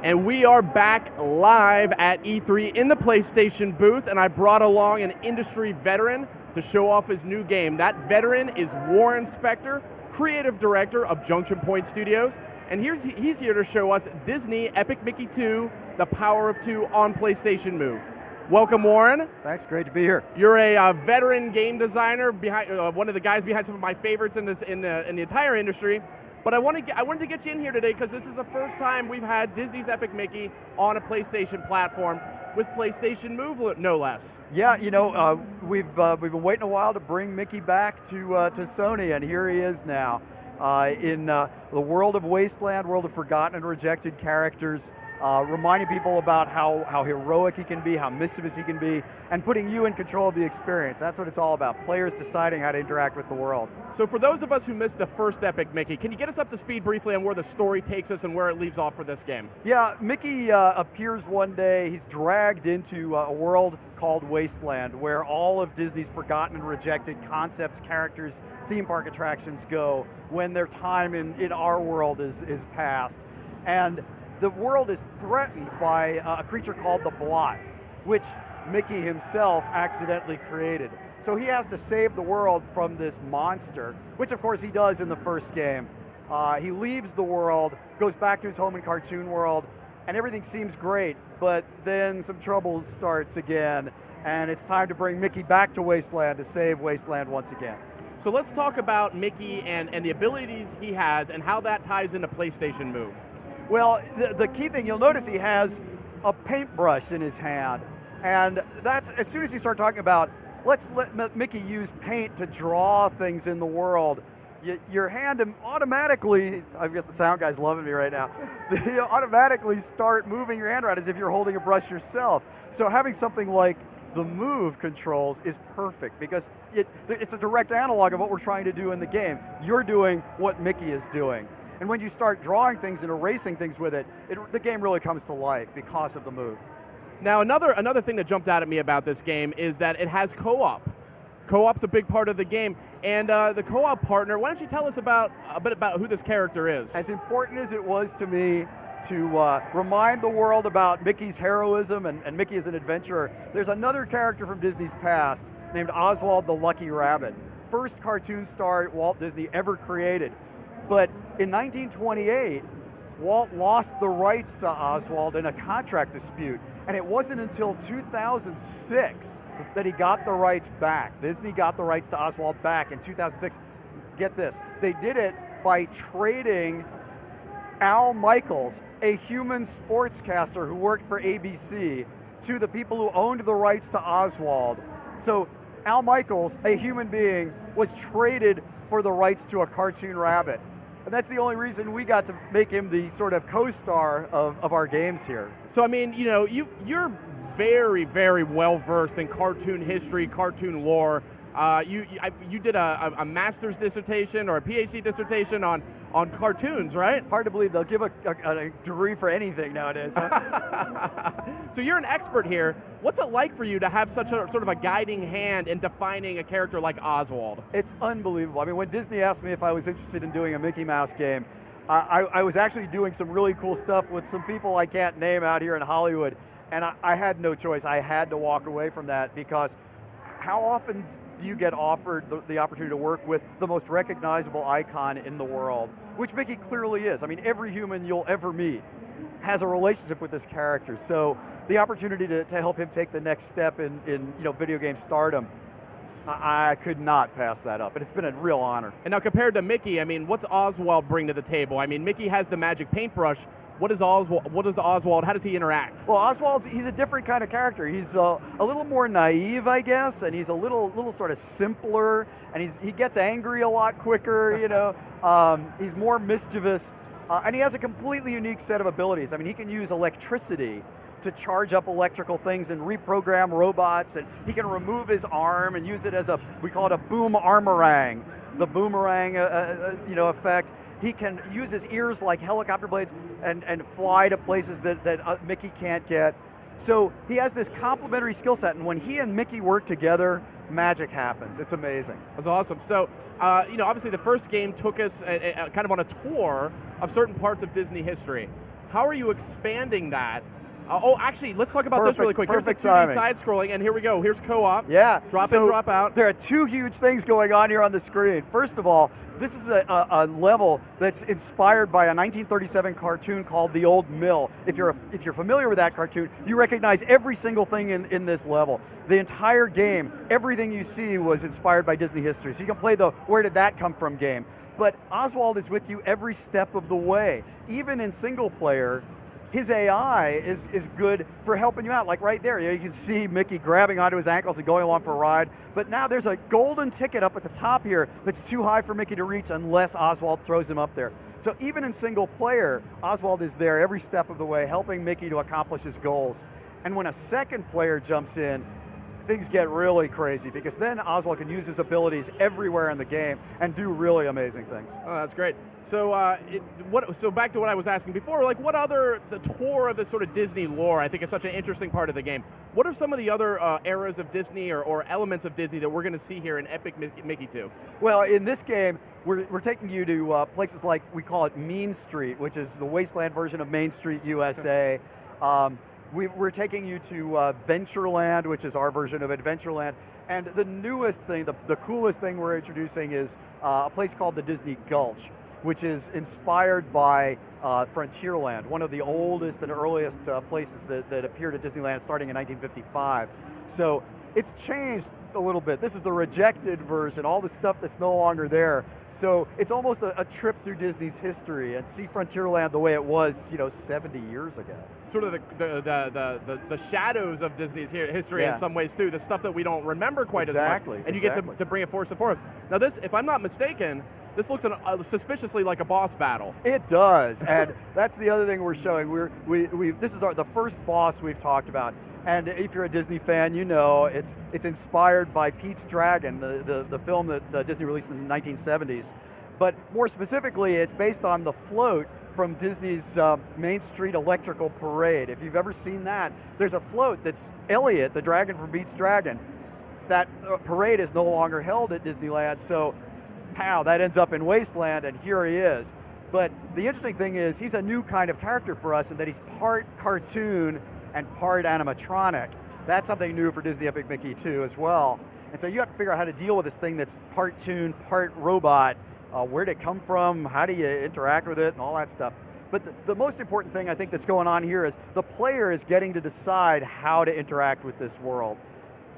And we are back live at E3 in the PlayStation booth, and I brought along an industry veteran to show off his new game. That veteran is Warren Spector, creative director of Junction Point Studios, and he's here to show us Disney Epic Mickey 2, The Power of Two on PlayStation Move. Welcome, Warren. Thanks, great to be here. You're a veteran game designer, behind one of the guys behind some of my favorites in the entire industry. But I wanted to get you in here today because this is the first time we've had Disney's Epic Mickey on a PlayStation platform with PlayStation Move, no less. Yeah, you know, we've been waiting a while to bring Mickey back to Sony, and here he is now in the world of Wasteland, world of forgotten and rejected characters, reminding people about how heroic he can be, how mischievous he can be, and putting you in control of the experience. That's what it's all about, players deciding how to interact with the world. So for those of us who missed the first Epic Mickey, can you get us up to speed briefly on where the story takes us and where it leaves off for this game? Yeah, Mickey appears one day, he's dragged into a world called Wasteland, where all of Disney's forgotten and rejected concepts, characters, theme park attractions go when their time in our world is past. And the world is threatened by a creature called the Blot, which Mickey himself accidentally created. So he has to save the world from this monster, which of course he does in the first game. He leaves the world, goes back to his home in Cartoon World, and everything seems great, but then some trouble starts again, and it's time to bring Mickey back to Wasteland to save Wasteland once again. So let's talk about Mickey and the abilities he has and how that ties into PlayStation Move. Well, the key thing, you'll notice he has a paintbrush in his hand. And that's, as soon as you start talking about, let's let Mickey use paint to draw things in the world, your hand automatically, I guess the sound guy's loving me right now, you automatically start moving your hand around as if you're holding a brush yourself. So having something like the Move controls is perfect because it's a direct analog of what we're trying to do in the game. You're doing what Mickey is doing. And when you start drawing things and erasing things with it, the game really comes to life because of the Move. Now, another thing that jumped out at me about this game is that it has co-op. Co-op's a big part of the game, and the co-op partner, why don't you tell us a bit about who this character is? As important as it was to me to remind the world about Mickey's heroism and Mickey as an adventurer, there's another character from Disney's past named Oswald the Lucky Rabbit. First cartoon star Walt Disney ever created. But in 1928, Walt lost the rights to Oswald in a contract dispute, and it wasn't until 2006 that he got the rights back. Disney got the rights to Oswald back in 2006. Get this, they did it by trading Al Michaels, a human sportscaster who worked for ABC, to the people who owned the rights to Oswald. So Al Michaels, a human being, was traded for the rights to a cartoon rabbit. And that's the only reason we got to make him the sort of co-star of our games here. So, I mean, you know, you're very, very well versed in cartoon history, cartoon lore. You did a master's dissertation or a PhD dissertation on cartoons, right? Hard to believe they'll give a degree for anything nowadays, huh? So you're an expert here. What's it like for you to have such a sort of a guiding hand in defining a character like Oswald? It's unbelievable. I mean, when Disney asked me if I was interested in doing a Mickey Mouse game, I was actually doing some really cool stuff with some people I can't name out here in Hollywood, and I had no choice. I had to walk away from that because how often do you get offered the opportunity to work with the most recognizable icon in the world, which Mickey clearly is. I mean, every human you'll ever meet has a relationship with this character. So the opportunity to help him take the next step in video game stardom, I could not pass that up, and it's been a real honor. And now compared to Mickey, I mean, what's Oswald bring to the table? I mean, Mickey has the magic paintbrush. What is Oswald? How does he interact? Well, Oswald, he's a different kind of character. He's a little more naive, I guess, and he's a little sort of simpler, and he gets angry a lot quicker, you know. He's more mischievous, and he has a completely unique set of abilities. I mean, he can use electricity to charge up electrical things and reprogram robots, and he can remove his arm and use it as we call it a boom armorang, the boomerang effect. He can use his ears like helicopter blades and fly to places that Mickey can't get. So he has this complementary skill set, and when he and Mickey work together, magic happens. It's amazing. That's awesome. So, obviously the first game took us kind of on a tour of certain parts of Disney history. How are you expanding that? Actually, let's talk about this really quick. Here's the 2D timing. side-scrolling, and here we go. Here's co-op. Yeah. Drop in, drop out. There are two huge things going on here on the screen. First of all, this is a level that's inspired by a 1937 cartoon called The Old Mill. If you're familiar with that cartoon, you recognize every single thing in this level. The entire game, everything you see was inspired by Disney history. So you can play the Where Did That Come From game. But Oswald is with you every step of the way. Even in single player, his AI is good for helping you out. Like right there, you can see Mickey grabbing onto his ankles and going along for a ride. But now there's a golden ticket up at the top here that's too high for Mickey to reach unless Oswald throws him up there. So even in single player, Oswald is there every step of the way, helping Mickey to accomplish his goals. And when a second player jumps in, things get really crazy because then Oswald can use his abilities everywhere in the game and do really amazing things. Oh, that's great. So, so back to what I was asking before, like what other, the tour of this sort of Disney lore, I think is such an interesting part of the game. What are some of the other eras of Disney or elements of Disney that we're going to see here in Epic Mickey 2? Well, in this game, we're taking you to places like, we call it Mean Street, which is the wasteland version of Main Street, USA. We're taking you to Ventureland, which is our version of Adventureland. And the newest thing, the coolest thing we're introducing is a place called the Disney Gulch, which is inspired by Frontierland, one of the oldest and earliest places that appeared at Disneyland starting in 1955. So it's changed a little bit. This is the rejected version, all the stuff that's no longer there. So it's almost a trip through Disney's history and see Frontierland the way it was, 70 years ago. Sort of the shadows of Disney's history in some ways too, the stuff that we don't remember quite as much. And you get to bring it forward and forth. Now this, if I'm not mistaken, this looks suspiciously like a boss battle. It does, and that's the other thing we're showing. This is the first boss we've talked about, and if you're a Disney fan, you know it's inspired by Pete's Dragon, the film that Disney released in the 1970s. But more specifically, it's based on the float from Disney's Main Street Electrical Parade. If you've ever seen that, there's a float that's Elliot, the dragon from Pete's Dragon. That parade is no longer held at Disneyland, so pow, that ends up in Wasteland, and here he is. But the interesting thing is, he's a new kind of character for us in that he's part cartoon and part animatronic. That's something new for Disney Epic Mickey 2 as well. And so you have to figure out how to deal with this thing that's part toon, part robot. Where'd it come from? How do you interact with it? And all that stuff. But the most important thing I think that's going on here is the player is getting to decide how to interact with this world.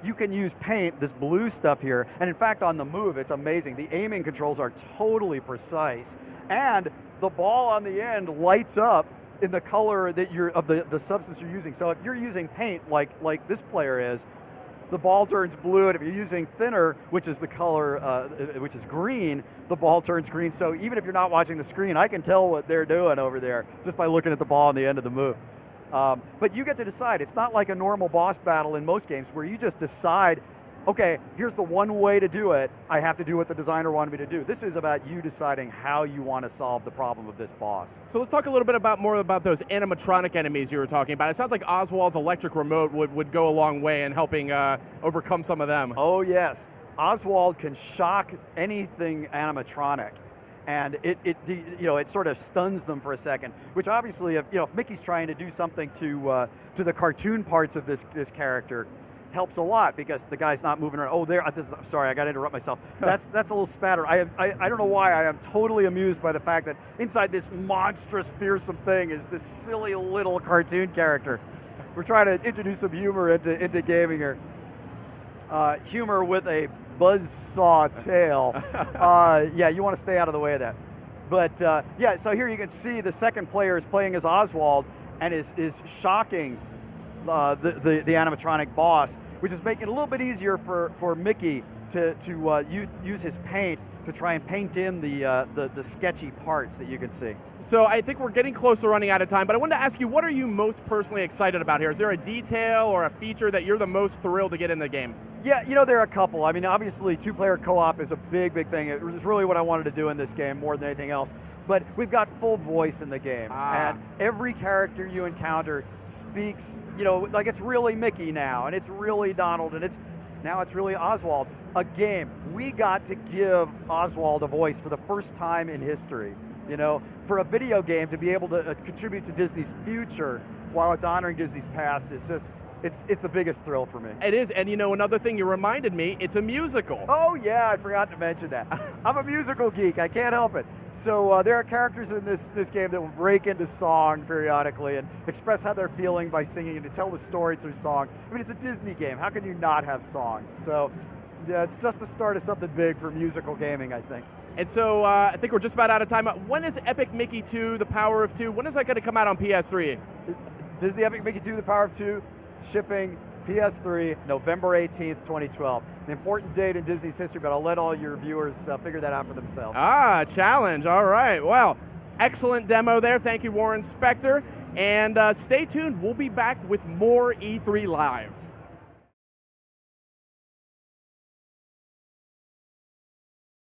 You can use paint, this blue stuff here, and in fact on the move, it's amazing. The aiming controls are totally precise. And the ball on the end lights up in the color that of the substance you're using. So if you're using paint like this player is, the ball turns blue, and if you're using thinner, which is the color, which is green, the ball turns green. So even if you're not watching the screen, I can tell what they're doing over there just by looking at the ball on the end of the move. But you get to decide. It's not like a normal boss battle in most games where you just decide, okay, here's the one way to do it. I have to do what the designer wanted me to do. This is about you deciding how you want to solve the problem of this boss. So let's talk a little bit more about those animatronic enemies you were talking about. It sounds like Oswald's electric remote would go a long way in helping overcome some of them. Oh yes, Oswald can shock anything animatronic. And it sort of stuns them for a second, which obviously, if Mickey's trying to do something to the cartoon parts of this character, helps a lot because the guy's not moving around. Oh, I'm sorry, I got to interrupt myself. That's a little spatter. I don't know why. I am totally amused by the fact that inside this monstrous, fearsome thing is this silly little cartoon character. We're trying to introduce some humor into gaming here. Humor with a buzzsaw tail. Yeah, you want to stay out of the way of that. But so here you can see the second player is playing as Oswald and is shocking the animatronic boss, which is making it a little bit easier for Mickey to use his paint to try and paint in the sketchy parts that you can see. So I think we're getting close to running out of time, but I wanted to ask you, what are you most personally excited about here? Is there a detail or a feature that you're the most thrilled to get in the game? Yeah, there are a couple. I mean, obviously, two-player co-op is a big thing. It was really what I wanted to do in this game more than anything else. But we've got full voice in the game. And every character you encounter speaks, like it's really Mickey now, and it's really Donald, and now it's really Oswald. A game. We got to give Oswald a voice for the first time in history. You know, for a video game to be able to contribute to Disney's future while it's honoring Disney's past is just, it's the biggest thrill for me. It is, and you know, another thing you reminded me, it's a musical. Oh yeah, I forgot to mention that. I'm a musical geek, I can't help it. So there are characters in this game that will break into song periodically and express how they're feeling by singing and to tell the story through song. I mean, it's a Disney game, how can you not have songs? So yeah, it's just the start of something big for musical gaming, I think. And so I think we're just about out of time. When is Epic Mickey 2, The Power of 2, when is that going to come out on PS3? Disney Epic Mickey 2, The Power of 2, shipping PS3, November 18th, 2012. An important date in Disney's history, but I'll let all your viewers figure that out for themselves. Ah, challenge. All right. Well, excellent demo there. Thank you, Warren Spector. And stay tuned. We'll be back with more E3 Live.